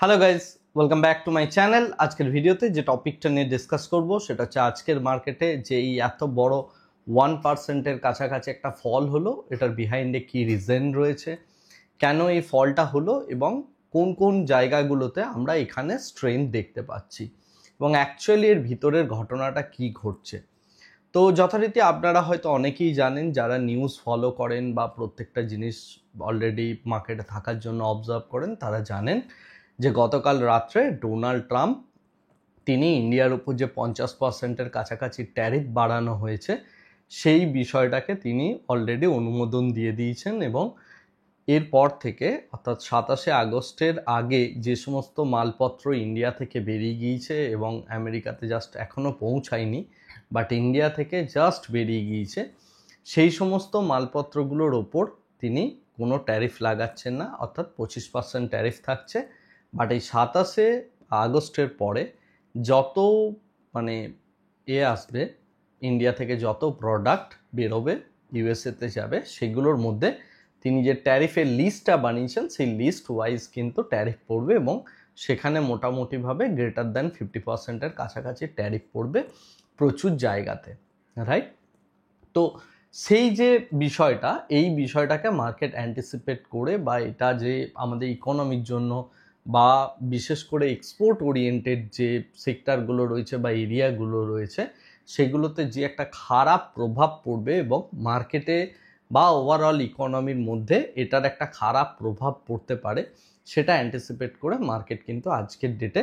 Hello guys, welcome back to my channel. আজকের ভিডিওতে যে টপিকটা নিয়ে ডিসকাস করব সেটা হচ্ছে আজকের মার্কেটে যে এই এত বড় 1%-এর কাছাকাছি একটা ফল হলো, এটার বিহাইন্ডে কি রিজন রয়েছে, কেন এই ফলটা হলো এবং কোন কোন জায়গাগুলোতে আমরা এখানে স্ট্রেংথ দেখতে পাচ্ছি এবং অ্যাকচুয়ালি এর ভিতরের ঘটনাটা কি ঘটছে। তো যথারীতি আপনারা হয়তো অনেকেই জানেন, যারা নিউজ ফলো করেন বা প্রত্যেকটা জিনিস অলরেডি মার্কেটে থাকার জন্য অবজার্ভ করেন, তারা জানেন যে গতকাল রাত্রে ডোনাল্ড ট্রাম্প তিনি ইন্ডিয়ার উপর যে 50%-এর কাছাকাছি ট্যারিফ বাড়ানো হয়েছে সেই বিষয়টাকে তিনি অলরেডি অনুমোদন দিয়ে দিয়েছেন এবং এরপর থেকে অর্থাৎ 27শে আগস্টের আগে যে সমস্ত মালপত্র ইন্ডিয়া থেকে বেরিয়ে গিয়েছে এবং আমেরিকাতে জাস্ট এখনও পৌঁছায়নি বাট ইন্ডিয়া থেকে জাস্ট বেরিয়ে গিয়েছে, সেই সমস্ত মালপত্রগুলোর ওপর তিনি কোনো ট্যারিফ লাগাচ্ছেন না, অর্থাৎ 25% ট্যারিফ থাকছে। বাট এই 27শে আগস্টের পরে যত আসবে, ইন্ডিয়া থেকে যত প্রোডাক্ট বেরোবে ইউএসএতে যাবে, সেগুলোর মধ্যে তিনি যে ট্যারিফের লিস্টটা বানিয়েছেন সেই লিস্ট ওয়াইজ কিন্তু ট্যারিফ পড়বে এবং সেখানে মোটামুটিভাবে গ্রেটার দ্যান 50%-এর কাছাকাছি ট্যারিফ পড়বে প্রচুর জায়গাতে, রাইট? তো সেই যে বিষয়টা, এই বিষয়টাকে মার্কেট অ্যান্টিসিপেট করে বা এটা যে আমাদের ইকোনমির জন্য বা বিশেষ করে এক্সপোর্ট ওরিয়েন্টেড যে সেক্টরগুলো রয়েছে বা এরিয়াগুলো রয়েছে সেগুলোতে যে একটা খারাপ প্রভাব পড়বে এবং মার্কেটে বা ওভারঅল ইকোনমির মধ্যে এটার একটা খারাপ প্রভাব পড়তে পারে, সেটা অ্যান্টিসিপেট করে মার্কেট কিন্তু আজকের ডেটে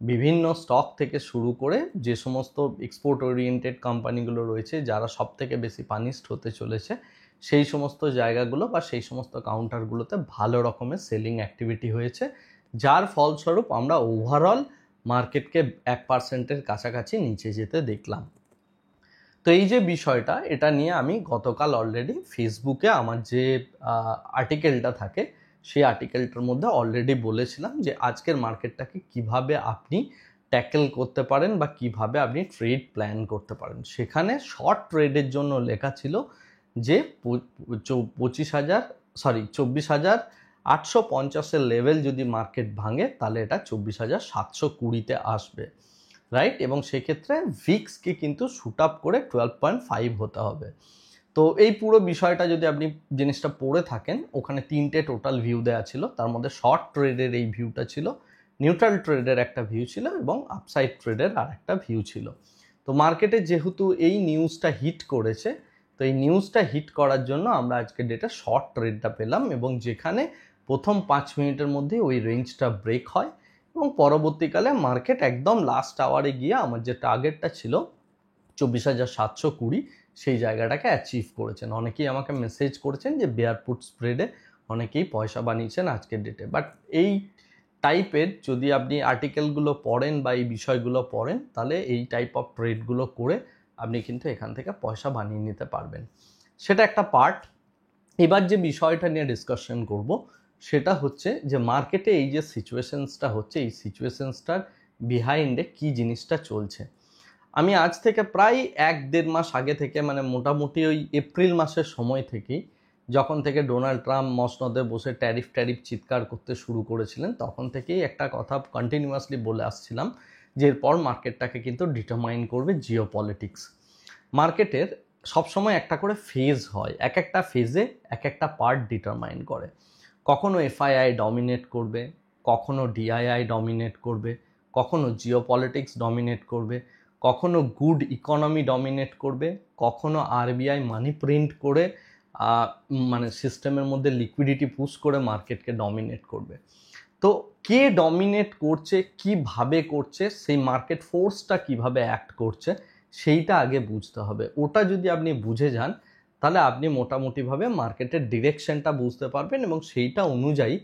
বিভিন্ন স্টক থেকে শুরু করে যে সমস্ত এক্সপোর্ট ওরিয়েন্টেড কোম্পানিগুলো রয়েছে যারা সব থেকে বেশি পানিশড হতে চলেছে, সেই সমস্ত জায়গাগুলো বা সেই সমস্ত কাউন্টারগুলোতে ভালো রকমের সেলিং অ্যাক্টিভিটি হয়েছে, যার ফলস্বরূপ আমরা ওভারঅল মার্কেটকে 1%-এর কাছাকাছি নিচে যেতে দেখলাম। তো এই যে বিষয়টা, এটা নিয়ে আমি গতকাল অলরেডি ফেসবুকে আমার যে আর্টিকেলটা থাকে সেই আর্টিকেলটার মধ্যে অলরেডি বলেছিলাম যে আজকের মার্কেটটাকে কিভাবে আপনি ট্যাকেল করতে পারেন বা কিভাবে আপনি ট্রেড প্ল্যান করতে পারেন। সেখানে শর্ট ট্রেডের জন্য লেখা ছিল যে 24,850-এর লেভেল যদি মার্কেট ভাঙে তাহলে এটা 24,720-তে আসবে, রাইট? এবং সেক্ষেত্রে ভিক্সকে কিন্তু শুট আপ করে 12.5 হতে হবে। তো এই পুরো বিষয়টা যদি আপনি জিনিসটা পড়ে থাকেন, ওখানে 3টে টোটাল ভিউ দেওয়া ছিল, তার মধ্যে শর্ট ট্রেডের এই ভিউটা ছিল, নিউট্রাল ট্রেডের একটা ভিউ ছিল এবং আপসাইড ট্রেডের আর একটা ভিউ ছিল। তো মার্কেটে যেহেতু এই নিউজটা হিট করেছে, তো এই নিউজটা হিট করার জন্য আমরা আজকে ডেটে শর্ট ট্রেডটা পেলাম এবং যেখানে প্রথম 5 মিনিটের মধ্যেই ওই রেঞ্জটা ব্রেক হয় এবং পরবর্তীকালে মার্কেট একদম লাস্ট আওয়ারে গিয়ে আমার যে টার্গেটটা ছিল 24,720 সেই জায়গাটাকে অ্যাচিভ করেছেন। অনেকেই আমাকে মেসেজ করেছেন যে বেয়ার পুট স্প্রেডে অনেকেই পয়সা বানিয়েছেন আজকের ডেটে। বাট এই টাইপের যদি আপনি আর্টিকেলগুলো পড়েন বা এই বিষয়গুলো পড়েন, তাহলে এই টাইপ অফ ট্রেডগুলো করে আপনি কিন্তু এখান থেকে পয়সা বানিয়ে নিতে পারবেন। সেটা একটা পার্ট। এবার যে বিষয়টা নিয়ে ডিসকাশন করব সেটা হচ্ছে যে মার্কেটে এই যে সিচুয়েশনসটা হচ্ছে, এই সিচুয়েশনসটার বিহাইন্ডে কি জিনিসটা চলছে। আমি আজ থেকে প্রায় 1-1.5 মাস আগে থেকে, মোটামুটি ওই এপ্রিল মাসের সময় থেকেই, যখন থেকে ডোনাল্ড ট্রাম্প মসনদে বসে ট্যারিফ চিৎকার করতে শুরু করেছিলেন, তখন থেকেই একটা কথা কন্টিনিউয়াসলি বলে আসছিলাম যে এরপর মার্কেটটাকে কিন্তু ডিটারমাইন করবে জিওপলিটিক্স। মার্কেটের সবসময় একটা করে ফেজ হয়, এক একটা ফেজে এক একটা পার্ট ডিটারমাইন করে। কখনো এফআইআই ডমিনেট করবে, কখনো ডিআইআই ডমিনেট করবে, কখনো জিওপলিটিক্স ডমিনেট করবে, কখনো গুড ইকোনমি ডমিনেট করবে, কখনো আরবিআই মানি প্রিন্ট করে সিস্টেমের মধ্যে লিকুইডিটি পুশ করে মার্কেটকে ডমিনেট করবে। তো কে ডমিনেট করছে, কিভাবে করছে, সেই মার্কেট ফোর্সটা কিভাবে অ্যাক্ট করছে সেইটা আগে বুঝতে হবে। ওটা যদি আপনি বুঝে যান তাহলে আপনি মোটামুটিভাবে মার্কেটের ডিরেকশনটা বুঝতে পারবেন এবং সেইটা অনুযায়ী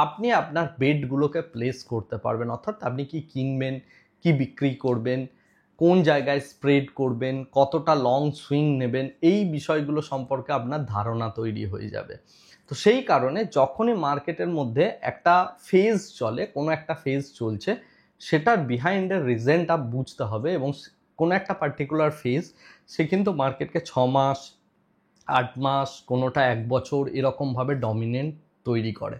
আপনি আপনার বেটগুলোকে প্লেস করতে পারবেন। অর্থাৎ আপনি কি কিনবেন, কি বিক্রি করবেন, কোন জায়গায় স্প্রেড করবেন, কতটা লং সুইং নেবেন, এই বিষয়গুলো সম্পর্কে আপনার ধারণা তৈরি হয়ে যাবে। তো সেই কারণে যখনই মার্কেটের মধ্যে একটা ফেজ চলে, কোনো একটা ফেজ চলছে, সেটার বিহাইন্ডের রিজনটা বুঝতে হবে এবং কোনো একটা পার্টিকুলার ফেজ সে কিন্তু মার্কেটকে 6 মাস, 8 মাস, কোনোটা 1 বছর এরকমভাবে ডমিনেন্ট তৈরি করে।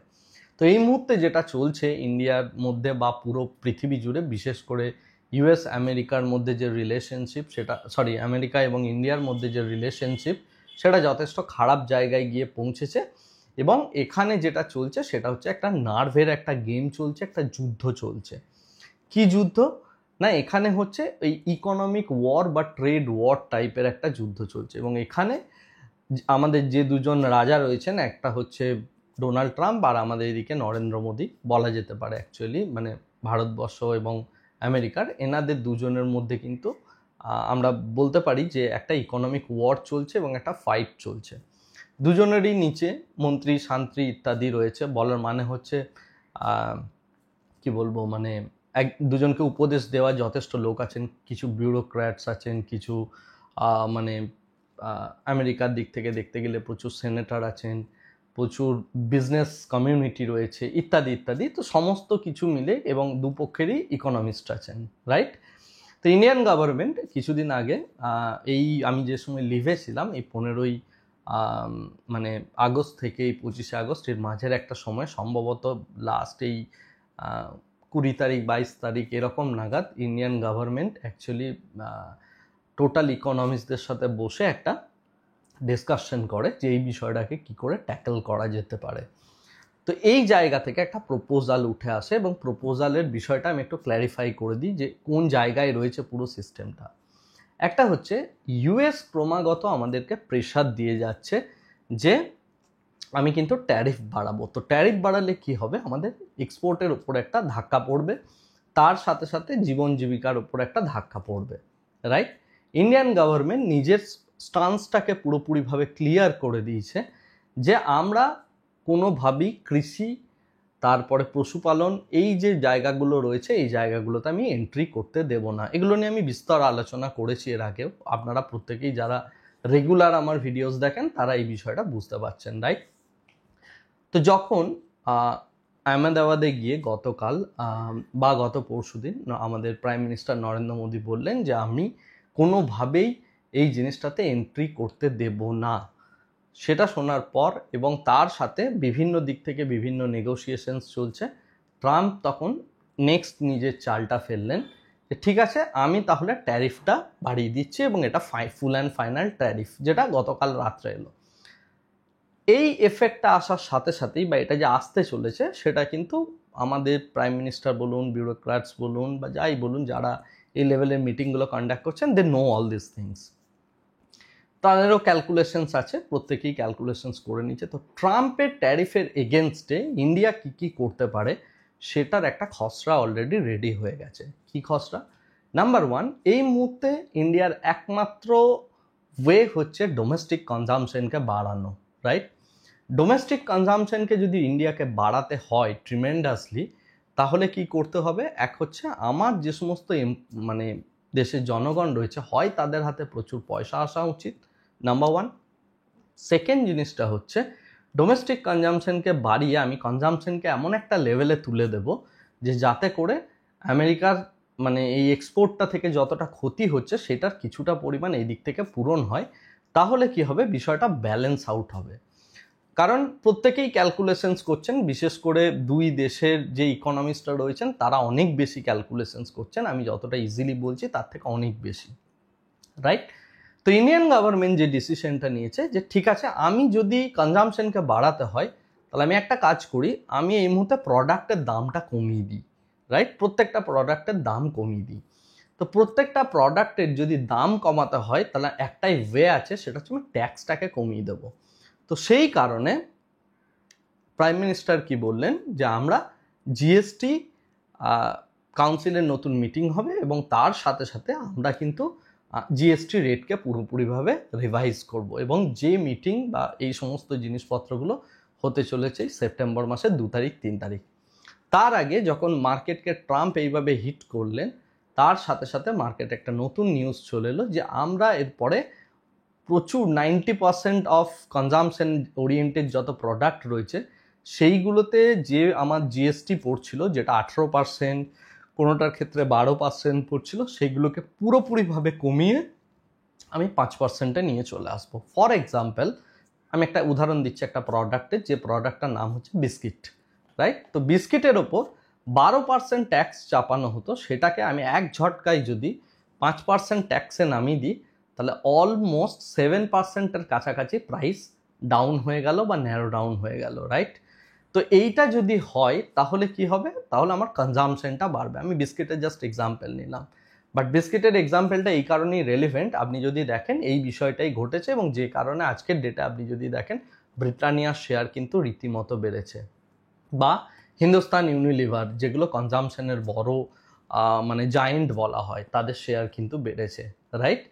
তো এই মুহূর্তে যেটা চলছে ইন্ডিয়ার মধ্যে বা পুরো পৃথিবী জুড়ে, বিশেষ করে ইউএস আমেরিকার মধ্যে যে রিলেশনশিপ, সেটা আমেরিকা এবং ইন্ডিয়ার মধ্যে যে রিলেশনশিপ, সেটা যথেষ্ট খারাপ জায়গায় গিয়ে পৌঁছেছে। এবং এখানে যেটা চলছে সেটা হচ্ছে একটা নার্ভের একটা গেম চলছে, একটা যুদ্ধ চলছে। কি যুদ্ধ না, এখানে হচ্ছে এই ইকোনমিক ওয়ার বা ট্রেড ওয়ার টাইপের একটা যুদ্ধ চলছে। এবং এখানে আমাদের যে দুজন রাজা রয়েছেন, একটা হচ্ছে ডোনাল্ড ট্রাম্প আর আমাদের এদিকে নরেন্দ্র মোদী বলা যেতে পারে, অ্যাকচুয়ালি মানে ভারতবর্ষ এবং আমেরিকার, এনাদের দুজনের মধ্যে কিন্তু আমরা বলতে পারি যে একটা ইকোনমিক ওয়ার চলছে এবং একটা ফাইট চলছে। দুজনেরই নিচে মন্ত্রী শান্ত্রী ইত্যাদি রয়েছে। বলার মানে হচ্ছে কি বলবো, মানে দুজনকে উপদেশ দেওয়া যথেষ্ট লোক আছেন, কিছু বিউরোক্র্যাটস আছেন, কিছু মানে আমেরিকার দিক থেকে দেখতে গেলে প্রচুর সেনেটর আছেন, প্রচুর বিজনেস কমিউনিটি রয়েছে, ইত্যাদি ইত্যাদি। তো সমস্ত কিছু মিলে এবং দুপক্ষেরই ইকোনমিস্ট আছেন, রাইট? তো ইন্ডিয়ান গভর্নমেন্ট কিছুদিন আগে এই আমি যে সময় লিভে ছিলাম, এই 15ই মানে আগস্ট থেকে এই 25শে আগস্ট এর মাঝের একটা সময়, সম্ভবত লাস্ট এই 20 তারিখ 22 তারিখ এরকম নাগাদ, ইন্ডিয়ান গভর্নমেন্ট অ্যাকচুয়ালি টোটাল ইকোনমিস্টদের সাথে বসে একটা ডিসকাশন করে যে এই বিষয়টাকে কি করে ট্যাকল করা যেতে পারে। তো এই জায়গা থেকে একটা প্রপোজাল উঠে আসে এবং প্রপোজালের বিষয়টা আমি একটু ক্ল্যারিফাই করে দিই যে কোন জায়গায় রয়েছে পুরো সিস্টেমটা। একটা হচ্ছে ইউএস ক্রমাগত আমাদেরকে প্রেশার দিয়ে যাচ্ছে যে আমি কিন্তু ট্যারিফ বাড়াবো। তো ট্যারিফ বাড়ালে কি হবে, আমাদের এক্সপোর্টের উপর একটা ধাক্কা পড়বে, তার সাথে সাথে জীবন জীবিকার উপর একটা ধাক্কা পড়বে, রাইট? ইন্ডিয়ান গভর্নমেন্ট নিজের স্টান্সটাকে পুরোপুরিভাবে ক্লিয়ার করে দিয়েছে যে আমরা কোনোভাবেই কৃষি, তারপরে পশুপালন, এই যে জায়গাগুলো রয়েছে এই জায়গাগুলোতে আমি এন্ট্রি করতে দেব না। এগুলো নিয়ে আমি বিস্তর আলোচনা করেছি এর আগেও। আপনারা প্রত্যেকেই যারা রেগুলার আমার ভিডিওস দেখেন তারা এই বিষয়টা বুঝতে পারছেন, রাইট? তো যখন আহমেদাবাদে গিয়ে গতকাল বা গত পরশুদিন আমাদের প্রাইম মিনিস্টার নরেন্দ্র মোদী বললেন যে আমি কোনোভাবেই এই জিনিসটাতে এন্ট্রি করতে দেব না, সেটা শোনার পর এবং তার সাথে বিভিন্ন দিক থেকে বিভিন্ন নেগোসিয়েশনস চলছে, ট্রাম্প তখন নেক্সট নিজের চালটা ফেললেন যে ঠিক আছে আমি তাহলে ট্যারিফটা বাড়িয়ে দিচ্ছি এবং এটা ফুল অ্যান্ড ফাইনাল ট্যারিফ, যেটা গতকাল রাত্রে এলো। এই এফেক্টটা আসার সাথে সাথেই বা এটা যে আসতে চলেছে সেটা কিন্তু আমাদের প্রাইম মিনিস্টার বলুন, বিউরোক্র্যাটস বলুন বা যাই বলুন, যারা এই লেভেলের মিটিংগুলো কন্ডাক্ট করছেন, they know all this things. তাদেরও ক্যালকুলেশনস আছে, প্রত্যেকেই ক্যালকুলেশনস করে নিচ্ছে। তো ট্রাম্পের ট্যারিফের এগেনস্টে ইন্ডিয়া কি কি করতে পারে সেটার একটা খসড়া অলরেডি রেডি হয়ে গেছে। কি খসড়া? নাম্বার 1, এই মুহূর্তে ইন্ডিয়ার একমাত্র ওয়ে হচ্ছে ডোমেস্টিক কনজামশনকে বাড়ানো, রাইট? ডোমেস্টিক কনজামশনকে যদি ইন্ডিয়াকে বাড়াতে হয় ট্রিমেন্ডাসলি, তাহলে কি করতে হবে? এক হচ্ছে আমার যে সমস্ত মানে দেশের জনগণ রয়েছে, হয় তাদের হাতে প্রচুর পয়সা আসা উচিত, নাম্বার 1। সেকেন্ড জিনিসটা হচ্ছে ডোমেস্টিক কনজামশনকে বাড়িয়ে আমি কনজামশনকে এমন একটা লেভেলে তুলে দেব যে যাতে করে আমেরিকার মানে এই এক্সপোর্টটা থেকে যতটা ক্ষতি হচ্ছে সেটার কিছুটা পরিমাণ এই দিক থেকে পূরণ হয়। তাহলে কি হবে, বিষয়টা ব্যালেন্স আউট হবে। কারণ প্রত্যেকেই ক্যালকুলেশনস করছেন, বিশেষ করে দুই দেশের যে ইকোনমিস্টরা রয়েছেন তারা অনেক বেশি ক্যালকুলেশনস করছেন, আমি যতটা ইজিলি বলছি তার থেকে অনেক বেশি, রাইট? তো ইন্ডিয়ান গভর্নমেন্ট যে ডিসিশনটা নিয়েছে যে ঠিক আছে আমি যদি কনজামশনকে বাড়াতে হয় তাহলে আমি একটা কাজ করি, আমি এই মুহূর্তে প্রোডাক্টের দামটা কমিয়ে দিই, রাইট? প্রত্যেকটা প্রোডাক্টের দাম কমিয়ে দিই। তো প্রত্যেকটা প্রোডাক্টের যদি দাম কমাতে হয় তাহলে একটাই ওয়ে আছে, সেটা হচ্ছে আমি ট্যাক্সটাকে কমিয়ে দেবো। তো সেই কারণে প্রাইম মিনিস্টার কি বললেন যে আমরা জিএসটি কাউন্সিলের নতুন মিটিং হবে এবং তার সাথে সাথে আমরা কিন্তু জিএসটি রেটকে পুরোপুরিভাবে রিভাইজ করব এবং যে মিটিং বা এই সমস্ত জিনিসপত্রগুলো হতে চলেছে সেপ্টেম্বর মাসের 2 তারিখ 3 তারিখ। তার আগে যখন মার্কেটকে ট্রাম্প এইভাবে হিট করলেন, তার সাথে সাথে মার্কেটে একটা নতুন নিউজ চলে এলো যে আমরা এরপরে প্রচুর 90% অফ কনজামশন ওরিয়েন্টেড যত প্রোডাক্ট রয়েছে সেইগুলোতে যে আমার জিএসটি পড়ছিল, যেটা 18%, কোনোটার ক্ষেত্রে 12% পড়ছিল, সেইগুলোকে পুরোপুরিভাবে কমিয়ে আমি 5%-এ নিয়ে চলে আসবো। ফর এক্সাম্পল আমি একটা উদাহরণ দিচ্ছি একটা প্রোডাক্টের, যে প্রোডাক্টটার নাম হচ্ছে বিস্কিট, রাইট? তো বিস্কিটের ওপর 12% ট্যাক্স চাপানো হতো, সেটাকে আমি এক ঝটকায় যদি 5% ট্যাক্সে নামিয়ে দিই, তাহলে অলমোস্ট 7%-এর কাছাকাছি প্রাইস ডাউন হয়ে গেল বা ন্যারো ডাউন হয়ে গেল, রাইট? তো এইটা যদি হয় তাহলে কি হবে? তাহলে আমার কনজামশনটা বাড়বে। আমি বিস্কিটের জাস্ট এক্সাম্পল নিলাম, বাট বিস্কিটের এক্সাম্পলটা এই কারণেই রেলিভেন্ট, আপনি যদি দেখেন এই বিষয়টাই ঘটেছে, এবং যে কারণে আজকের ডেটে আপনি যদি দেখেন ব্রিটানিয়ার শেয়ার কিন্তু রীতিমতো বেড়েছে, বা হিন্দুস্তান ইউনিলিভার, যেগুলো কনজামশনের বড় মানে জায়েন্ট বলা হয়, তাদের শেয়ার কিন্তু বেড়েছে, রাইট?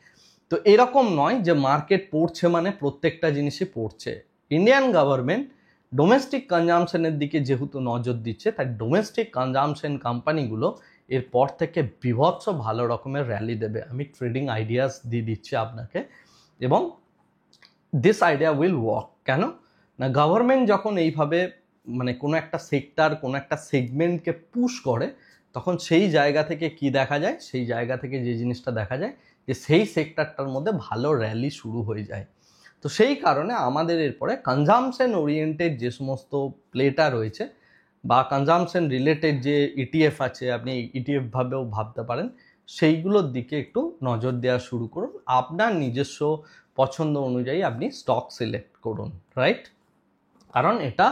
তো এরকম নয় যে মার্কেট পড়ছে মানে প্রত্যেকটা জিনিসই পড়ছে। ইন্ডিয়ান গভর্নমেন্ট ডোমেস্টিক কনজামশনের দিকে যেহেতু নজর দিচ্ছে, তাই ডোমেস্টিক কনজামশন কোম্পানিগুলো এরপর থেকে বিভৎস ভালো রকমের র্যালি দেবে। আমি ট্রেডিং আইডিয়াস দিয়ে দিচ্ছি আপনাকে, এবং দিস আইডিয়া উইল ওয়ার্ক। কেন না, গভর্নমেন্ট যখন এইভাবে মানে কোনো একটা সেক্টর, কোনো একটা সেগমেন্টকে পুশ করে, তখন সেই জায়গা থেকে কি দেখা যায়, সেই জায়গা থেকে যে জিনিসটা দেখা যায় যে সেই সেক্টরটার মধ্যে ভালো র্যালি শুরু হয়ে যায়। তো সেই কারণে আমাদের এরপরে কনজামশন ওরিয়েন্টেড যে সমস্ত প্লেটা রয়েছে, বা কনজামশন রিলেটেড যে ইটিএফ আছে, আপনি ইটিএফ ভাবেও ভাবতে পারেন, সেইগুলোর দিকে একটু নজর দেওয়া শুরু করুন। আপনার নিজস্ব পছন্দ অনুযায়ী আপনি স্টক সিলেক্ট করুন, রাইট? কারণ এটা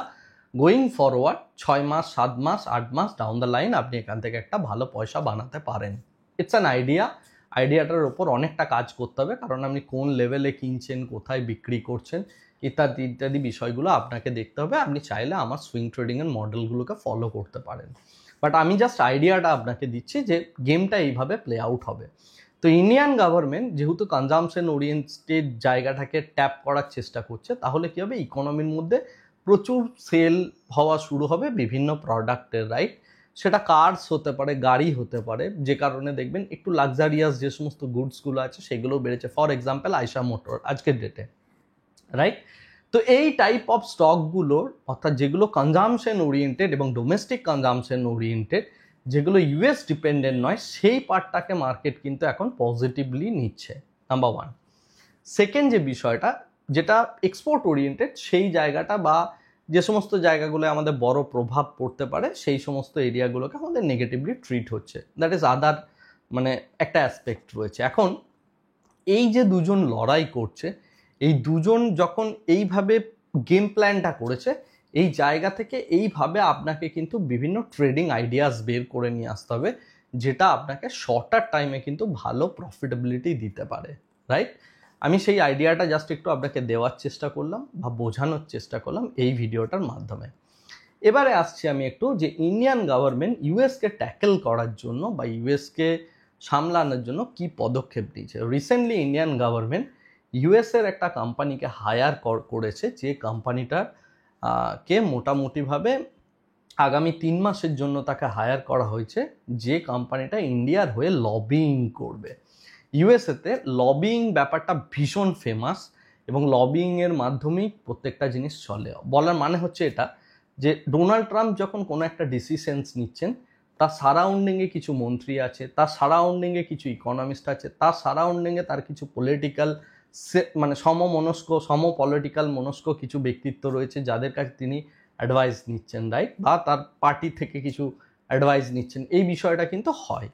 গোয়িং ফরওয়ার্ড 6 মাস, 7 মাস, 8 মাস ডাউন দ্য লাইন আপনি এখান থেকে একটা ভালো পয়সা বানাতে পারেন। It's an idea. আইডিয়াটার ওপর অনেকটা কাজ করতে হবে, কারণ আপনি কোন লেভেলে কিনছেন, কোথায় বিক্রি করছেন, ইত্যাদি ইত্যাদি বিষয়গুলো আপনাকে দেখতে হবে। আপনি চাইলে আমার সুইং ট্রেডিংয়ের মডেলগুলোকে ফলো করতে পারেন, বাট আমি জাস্ট আইডিয়াটা আপনাকে দিচ্ছি যে গেমটা এইভাবে প্লে আউট হবে। তো ইন্ডিয়ান গভর্নমেন্ট যেহেতু কনজামশন ওরিয়েন্টেড জায়গাটাকে ট্যাপ করার চেষ্টা করছে, তাহলে কী হবে, ইকোনমির মধ্যে প্রচুর সেল হওয়া শুরু হবে বিভিন্ন প্রোডাক্টের, রাইট? সেটা কার্স হতে পারে, গাড়ি হতে পারে, যে কারণে দেখবেন একটু লাক্সারিয়াস যে সমস্ত গুডসগুলো আছে সেগুলো বেড়েছে। ফর এক্সাম্পল আয়শা মোটর আজকের ডেটে, রাইট? তো এই টাইপ অফ স্টকগুলোর, অর্থাৎ যেগুলো কনজামশন ওরিয়েন্টেড এবং ডোমেস্টিক কনজামশন ওরিয়েন্টেড, যেগুলো ইউএস ডিপেন্ডেন্ট নয়, সেই পার্টটাকে মার্কেট কিন্তু এখন পজিটিভলি নিচ্ছে, নাম্বার ওয়ান। সেকেন্ড যে বিষয়টা, যেটা এক্সপোর্ট ওরিয়েন্টেড, সেই জায়গাটা বা যে সমস্ত জায়গাগুলো আমাদের বড় প্রভাব পড়তে পারে, সেই সমস্ত এরিয়াগুলোকে আমাদের নেগেটিভলি ট্রিট হচ্ছে। দ্যাট ইজ আদার মানে একটা অ্যাসপেক্ট রয়েছে। এখন এই যে দুজন লড়াই করছে, এই দুজন যখন এইভাবে গেম প্ল্যানটা করেছে, এই জায়গা থেকে এইভাবে আপনাকে কিন্তু বিভিন্ন ট্রেডিং আইডিয়াস বের করে নিয়ে আসতে হবে, যেটা আপনাকে শর্টার টাইমে কিন্তু ভালো প্রফিটেবিলিটি দিতে পারে, রাইট? আমি সেই আইডিয়াটা জাস্ট একটু আপনাকে দেওয়ার চেষ্টা করলাম বা বোঝানোর চেষ্টা করলাম এই ভিডিওটার মাধ্যমে। এবারে আসছি আমি একটু যে ইন্ডিয়ান গভর্নমেন্ট ইউএসকে ট্যাকেল করার জন্য বা ইউএসকে সামলানোর জন্য কি পদক্ষেপ নিয়েছে। রিসেন্টলি ইন্ডিয়ান গভর্নমেন্ট ইউএসের একটা কোম্পানিকে হায়ার করেছে, যে কোম্পানিটার কে মোটামুটিভাবে আগামী 3 মাসের জন্য তাকে হায়ার করা হয়েছে, যে কোম্পানিটা ইন্ডিয়ার হয়ে লবিং করবে। ইউএসএতে লবিং ব্যাপারটা ভীষণ ফেমাস, এবং লবিংয়ের মাধ্যমেই প্রত্যেকটা জিনিস চলে। বলার মানে হচ্ছে এটা যে ডোনাল্ড ট্রাম্প যখন কোনো একটা ডিসিশনস নিচ্ছেন, তার সারাউন্ডিংয়ে কিছু মন্ত্রী আছে, তার সারাউন্ডিংয়ে কিছু ইকোনমিস্ট আছে, তার সারাউন্ডিংয়ে তার কিছু পলিটিক্যাল মানে পলিটিক্যাল মনস্ক কিছু ব্যক্তিত্ব রয়েছে, যাদের কাছে তিনি অ্যাডভাইস নিচ্ছেন, রাইট? বা তার পার্টি থেকে কিছু অ্যাডভাইস নিচ্ছেন, এই বিষয়টা কিন্তু হয়।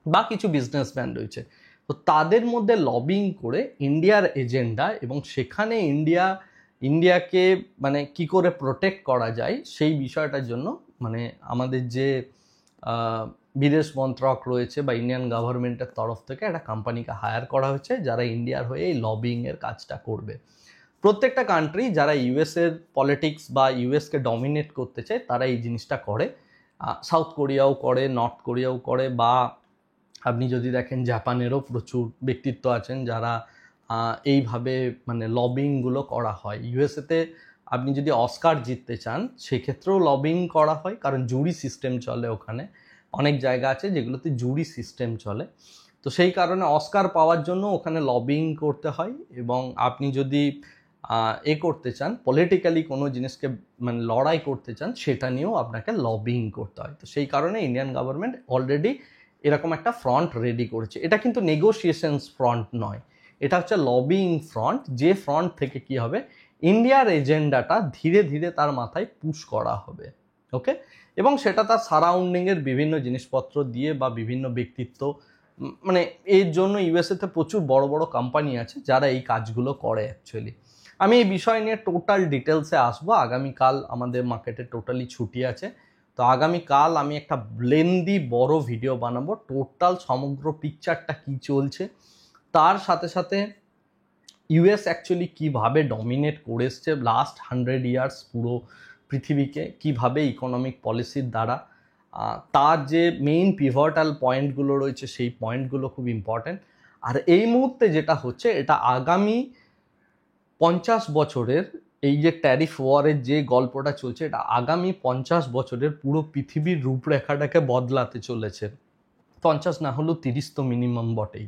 বা কিছু বিজনেসম্যান রয়েছে, তো তাদের মধ্যে লবিং করে ইন্ডিয়ার এজেন্ডা, এবং সেখানে ইন্ডিয়াকে মানে কি করে প্রোটেক্ট করা যায় সেই বিষয়টার জন্য মানে আমাদের যে বিদেশ মন্ত্রক রয়েছে বা ইন্ডিয়ান গভর্নমেন্টের তরফ থেকে একটা কোম্পানিকে হায়ার করা হয়েছে, যারা ইন্ডিয়ার হয়ে এই লবিংয়ের কাজটা করবে। প্রত্যেকটা কান্ট্রি যারা ইউএসের পলিটিক্স বা ইউএসকে ডমিনেট করতে চায়, তারা এই জিনিসটা করে। সাউথ কোরিয়াও করে, নর্থ কোরিয়াও করে, বা আপনি যদি দেখেন জাপানেরও প্রচুর ব্যক্তিত্ব আছেন যারা এইভাবে মানে লবিংগুলো করা হয়। ইউএসএতে আপনি যদি অস্কার জিততে চান, সেক্ষেত্রেও লবিং করা হয়, কারণ জুরি সিস্টেম চলে ওখানে। অনেক জায়গা আছে যেগুলোতে জুরি সিস্টেম চলে, তো সেই কারণে অস্কার পাওয়ার জন্য ওখানে লবিং করতে হয়। এবং আপনি যদি করতে চান, পলিটিক্যালি কোনো জিনিসকে মানে লড়াই করতে চান, সেটা নিয়েও আপনাকে লবিং করতে হয়। তো সেই কারণে ইন্ডিয়ান গভর্নমেন্ট অলরেডি এরকম একটা ফ্রন্ট রেডি করেছে। এটা কিন্তু নেগোসিয়েশনস ফ্রন্ট নয়, এটা হচ্ছে লবিং ফ্রন্ট, যে ফ্রন্ট থেকে কি হবে, ইন্ডিয়ার এজেন্ডাটা ধীরে ধীরে তার মাথায় পুশ করা হবে। ওকে, এবং সেটা তার সারাউন্ডিংয়ের বিভিন্ন জিনিসপত্র দিয়ে বা বিভিন্ন ব্যক্তিত্ব, মানে এর জন্য ইউএসএতে প্রচুর বড় বড় কোম্পানি আছে যারা এই কাজগুলো করে অ্যাকচুয়ালি। আমি এই বিষয় নিয়ে টোটাল ডিটেলসে আসবো। আগামীকাল আমাদের মার্কেটে টোটালি ছুটি আছে, তো আগামীকাল আমি একটা লেন্দি বড় ভিডিও বানাবো, টোটাল সমগ্র পিকচারটা কি চলছে, তার সাথে সাথে ইউএস অ্যাকচুয়ালি কীভাবে ডমিনেট করে এসছে লাস্ট 100 ইয়ার্স পুরো পৃথিবীকে, কীভাবে ইকোনমিক পলিসির দ্বারা, তার যে মেইন পিভটাল পয়েন্টগুলো রয়েছে সেই পয়েন্টগুলো খুব ইম্পর্ট্যান্ট। আর এই মুহূর্তে যেটা হচ্ছে, এটা আগামী 50 বছরের এই যে ট্যারিফ ওয়ারের যে গল্পটা চলছে, এটা আগামী 50 বছরের পুরো পৃথিবীর রূপরেখাটাকে বদলাতে চলেছে। 50 না হলেও 30 তো মিনিমাম বটেই।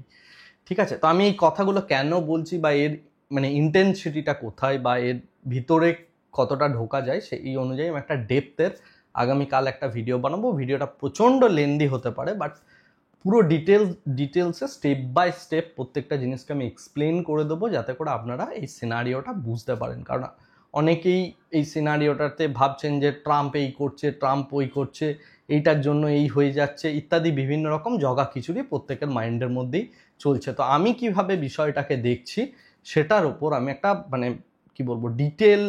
ঠিক আছে, তো আমি এই কথাগুলো কেন বলছি বা এর মানে ইন্টেন্সিটিটা কোথায় বা এর ভিতরে কতটা ঢোকা যায় সেই অনুযায়ী আমি একটা ডেপথের আগামীকাল একটা ভিডিও বানাবো। ভিডিওটা প্রচণ্ড লেন্দি হতে পারে, বাট পুরো ডিটেলসে স্টেপ বাই স্টেপ প্রত্যেকটা জিনিসকে আমি এক্সপ্লেন করে দেবো, যাতে করে আপনারা এই সিনারিওটা বুঝতে পারেন। কারণ অনেকেই এই সিনারিওটাতে ভাবছেন যে ট্রাম্প এই করছে, ট্রাম্প ওই করছে, এইটার জন্য এই হয়ে যাচ্ছে ইত্যাদি বিভিন্ন রকম জগা খিচুড়ি প্রত্যেকের মাইন্ডের মধ্যেই চলছে। তো আমি কিভাবে বিষয়টাকে দেখছি সেটার ওপর আমি একটা মানে কি বলবো ডিটেল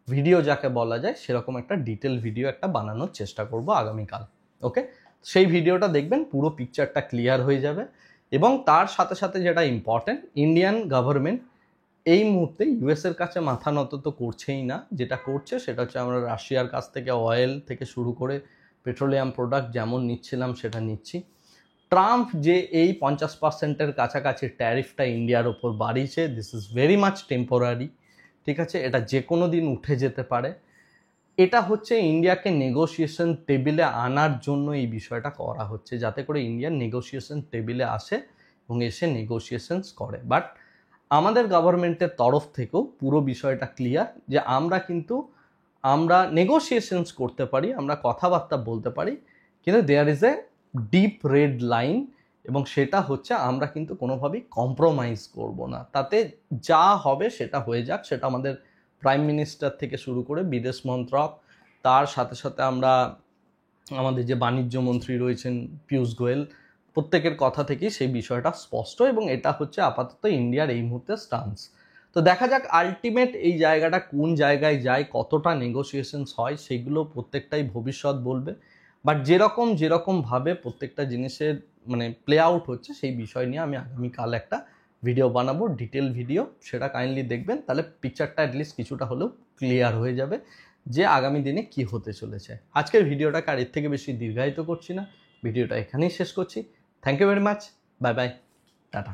ভিডিও যাকে বলা যায় সেরকম একটা ডিটেল ভিডিও একটা বানানোর চেষ্টা করব আগামীকাল। ওকে, সেই ভিডিওটা দেখবেন, পুরো পিকচারটা ক্লিয়ার হয়ে যাবে। এবং তার সাথে সাথে যেটা ইম্পর্টেন্ট, ইন্ডিয়ান গভর্নমেন্ট এই মুহূর্তে ইউএসের কাছে মাথা নত তো করছেই না, যেটা করছে সেটা হচ্ছে আমরা রাশিয়ার কাছ থেকে অয়েল থেকে শুরু করে পেট্রোলিয়াম প্রোডাক্ট যেমন নিচ্ছিলাম সেটা নিচ্ছি। ট্রাম্প যে এই 50%-এর কাছাকাছি ট্যারিফটা ইন্ডিয়ার ওপর বাড়িয়েছে, this is very much temporary. ঠিক আছে, এটা যে কোনো দিন উঠে যেতে পারে। এটা হচ্ছে ইন্ডিয়াকে নেগোসিয়েশন টেবিলে আনার জন্য এই বিষয়টা করা হচ্ছে, যাতে করে ইন্ডিয়া নেগোসিয়েশন টেবিলে আসে এবং এসে নেগোসিয়েশনস করে। বাট আমাদের গভর্নমেন্টের তরফ থেকেও পুরো বিষয়টা ক্লিয়ার যে আমরা নেগোসিয়েশনস করতে পারি, আমরা কথাবার্তা বলতে পারি, কিন্তু there is a deep red line, এবং সেটা হচ্ছে আমরা কিন্তু কোনোভাবেই কম্প্রোমাইজ করব না। তাতে যা হবে সেটা হয়ে যাক, সেটা আমাদের প্রাইম মিনিস্টার থেকে শুরু করে বিদেশ মন্ত্রক, তার সাথে সাথে আমরা আমাদের যে বাণিজ্য মন্ত্রী রয়েছেন পীযূষ গোয়েল, প্রত্যেকের কথা থেকেই সেই বিষয়টা স্পষ্ট, এবং এটা হচ্ছে আপাতত ইন্ডিয়ার এই মুহূর্তে স্টান্স। তো দেখা যাক আলটিমেট এই জায়গাটা কোন জায়গায় যায়, কতটা নেগোসিয়েশনস হয়, সেগুলো প্রত্যেকটাই ভবিষ্যৎ বলবে। বাট যেরকমভাবে প্রত্যেকটা জিনিসের মানে প্লে আউট হচ্ছে সেই বিষয় নিয়ে আমি আগামীকাল একটা ভিডিও বানাবো, ডিটেল ভিডিও, সেটা কাইন্ডলি দেখবেন, তাহলে পিকচারটা অ্যাটলিস্ট কিছুটা হলেও ক্লিয়ার হয়ে যাবে যে আগামী দিনে কি হতে চলেছে। আজকের ভিডিওটাকে আর এর থেকে বেশি দীর্ঘায়িত করছি না, ভিডিওটা এখানেই শেষ করছি। Thank you very much, bye bye, tata.